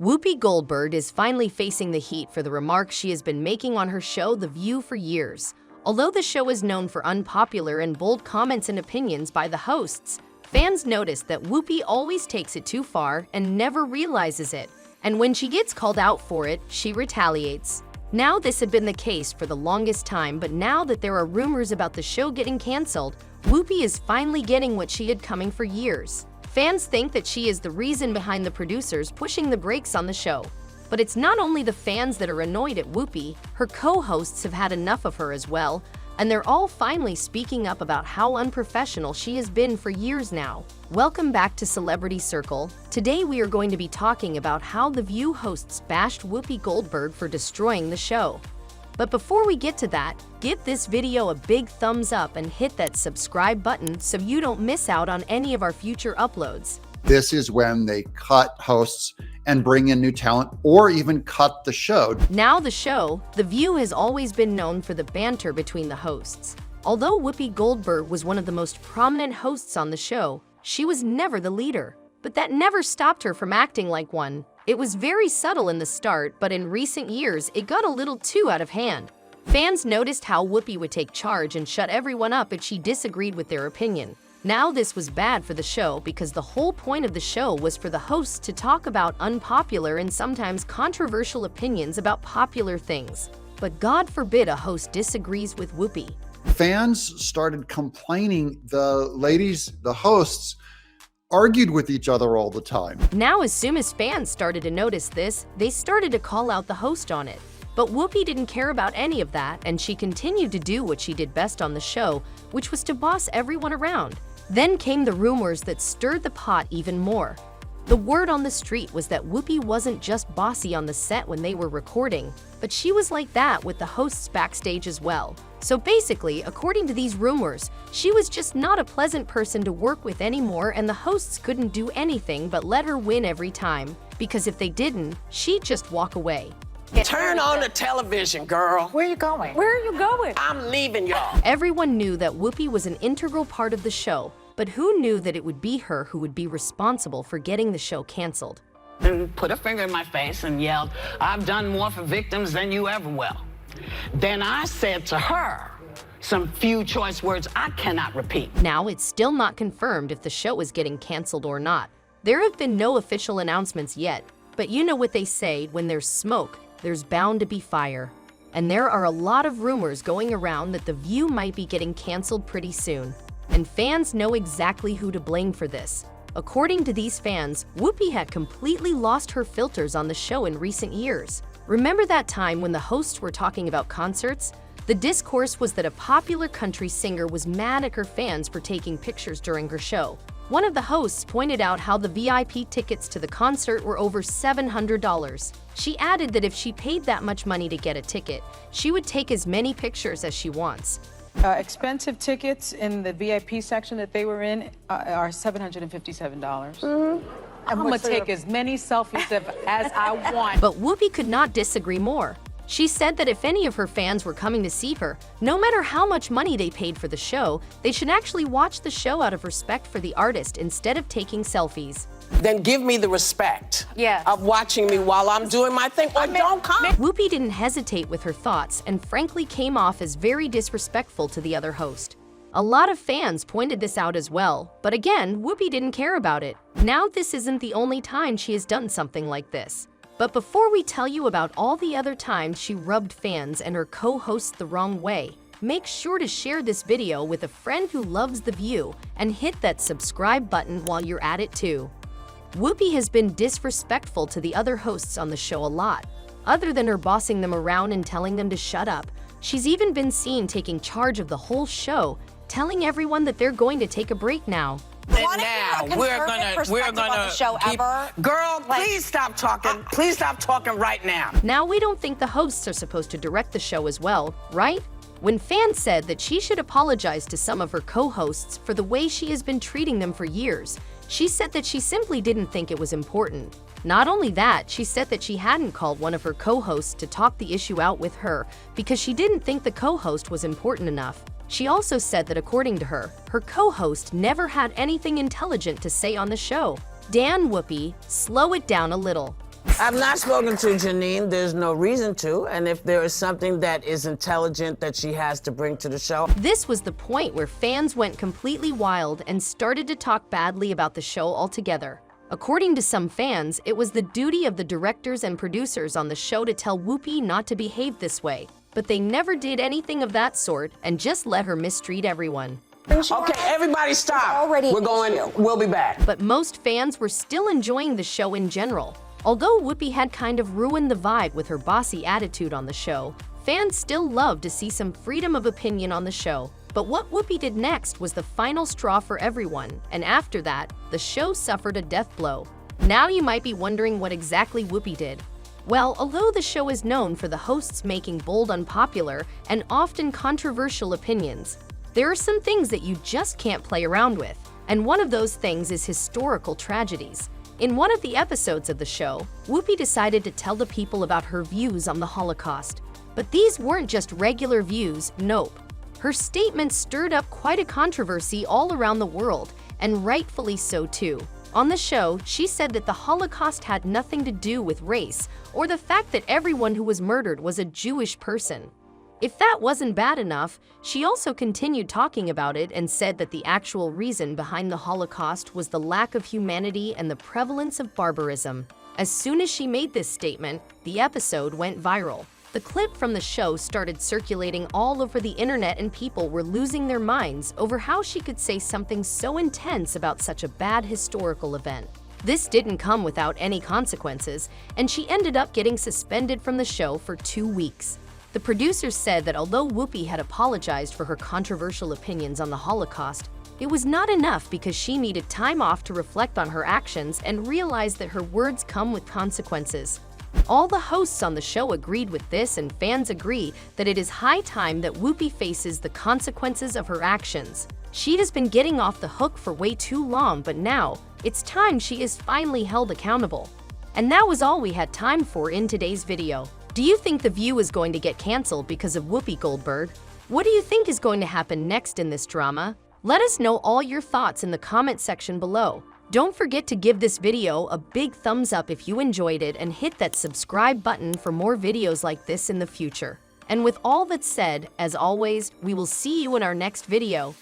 Whoopi Goldberg is finally facing the heat for the remarks she has been making on her show The View for years. Although the show is known for unpopular and bold comments and opinions by the hosts, fans notice that Whoopi always takes it too far and never realizes it. And when she gets called out for it, she retaliates. Now, this had been the case for the longest time, but now that there are rumors about the show getting canceled, Whoopi is finally getting what she had coming for years. Fans think that she is the reason behind the producers pushing the brakes on the show. But it's not only the fans that are annoyed at Whoopi, her co-hosts have had enough of her as well, and they're all finally speaking up about how unprofessional she has been for years now. Welcome back to Celebrity Circle. Today we are going to be talking about how The View hosts bashed Whoopi Goldberg for destroying the show. But before we get to that, give this video a big thumbs up and hit that subscribe button so you don't miss out on any of our future uploads. This is when they cut hosts and bring in new talent or even cut the show. Now the show, The View, has always been known for the banter between the hosts. Although Whoopi Goldberg was one of the most prominent hosts on the show, she was never the leader. But that never stopped her from acting like one. It was very subtle in the start, but in recent years, it got a little too out of hand. Fans noticed how Whoopi would take charge and shut everyone up if she disagreed with their opinion. Now this was bad for the show because the whole point of the show was for the hosts to talk about unpopular and sometimes controversial opinions about popular things. But God forbid a host disagrees with Whoopi. Fans started complaining the hosts argued with each other all the time. Now, as soon as fans started to notice this, they started to call out the host on it. But Whoopi didn't care about any of that, and she continued to do what she did best on the show, which was to boss everyone around. Then came the rumors that stirred the pot even more. The word on the street was that Whoopi wasn't just bossy on the set when they were recording, but she was like that with the hosts backstage as well. So basically, according to these rumors, she was just not a pleasant person to work with anymore, and the hosts couldn't do anything but let her win every time, because if they didn't, she'd just walk away. Turn on the television, girl. Where are you going? Where are you going? I'm leaving y'all. Everyone knew that Whoopi was an integral part of the show, but who knew that it would be her who would be responsible for getting the show canceled? And put a finger in my face and yelled, "I've done more for victims than you ever will." Then I said to her some few choice words I cannot repeat. Now, it's still not confirmed if the show is getting canceled or not. There have been no official announcements yet, but you know what they say, when there's smoke, there's bound to be fire. And there are a lot of rumors going around that The View might be getting canceled pretty soon. And fans know exactly who to blame for this. According to these fans, Whoopi had completely lost her filters on the show in recent years. Remember that time when the hosts were talking about concerts? The discourse was that a popular country singer was mad at her fans for taking pictures during her show. One of the hosts pointed out how the VIP tickets to the concert were over $700. She added that if she paid that much money to get a ticket, she would take as many pictures as she wants. Expensive tickets in the VIP section that they were in are $757. I'm gonna take as many selfies as I want. But Whoopi could not disagree more. She said that if any of her fans were coming to see her, no matter how much money they paid for the show, they should actually watch the show out of respect for the artist instead of taking selfies. Then give me the respect Yes. of watching me while I'm doing my thing, or don't come. Whoopi didn't hesitate with her thoughts and frankly came off as very disrespectful to the other host. A lot of fans pointed this out as well, but again, Whoopi didn't care about it. Now, this isn't the only time she has done something like this. But before we tell you about all the other times she rubbed fans and her co-hosts the wrong way, make sure to share this video with a friend who loves The View and hit that subscribe button while you're at it too. Whoopi has been disrespectful to the other hosts on the show a lot. Other than her bossing them around and telling them to shut up, she's even been seen taking charge of the whole show, telling everyone that they're going to take a break now. And now we're gonna show keep... ever. Girl, please stop talking. Please stop talking right now. Now, we don't think the hosts are supposed to direct the show as well, right? When fans said that she should apologize to some of her co-hosts for the way she has been treating them for years, she said that she simply didn't think it was important. Not only that, she said that she hadn't called one of her co-hosts to talk the issue out with her because she didn't think the co-host was important enough. She also said that according to her, her co-host never had anything intelligent to say on the show. Dan, Whoopi, slow it down a little. I've not spoken to Janine. There's no reason to. And if there is something that is intelligent that she has to bring to the show. This was the point where fans went completely wild and started to talk badly about the show altogether. According to some fans, it was the duty of the directors and producers on the show to tell Whoopie not to behave this way, but they never did anything of that sort and just let her mistreat everyone. Okay, everybody stop. We'll be back. But most fans were still enjoying the show in general. Although Whoopie had kind of ruined the vibe with her bossy attitude on the show, fans still loved to see some freedom of opinion on the show. But what Whoopie did next was the final straw for everyone, and after that, the show suffered a death blow. Now you might be wondering what exactly Whoopie did. Well, although the show is known for the hosts making bold, unpopular, and often controversial opinions, there are some things that you just can't play around with, and one of those things is historical tragedies. In one of the episodes of the show, Whoopie decided to tell the people about her views on the Holocaust. But these weren't just regular views, nope. Her statement stirred up quite a controversy all around the world, and rightfully so too. On the show, she said that the Holocaust had nothing to do with race or the fact that everyone who was murdered was a Jewish person. If that wasn't bad enough, she also continued talking about it and said that the actual reason behind the Holocaust was the lack of humanity and the prevalence of barbarism. As soon as she made this statement, the episode went viral. The clip from the show started circulating all over the internet and people were losing their minds over how she could say something so intense about such a bad historical event. This didn't come without any consequences, and she ended up getting suspended from the show for 2 weeks. The producers said that although Whoopie had apologized for her controversial opinions on the Holocaust, it was not enough because she needed time off to reflect on her actions and realize that her words come with consequences. All the hosts on the show agreed with this, and fans agree that it is high time that Whoopie faces the consequences of her actions. She has been getting off the hook for way too long, but now it's time she is finally held accountable. And that was all we had time for in today's video. Do you think The View is going to get canceled because of Whoopi Goldberg? What do you think is going to happen next in this drama? Let us know all your thoughts in the comment section below. Don't forget to give this video a big thumbs up if you enjoyed it and hit that subscribe button for more videos like this in the future. And with all that said, as always, we will see you in our next video.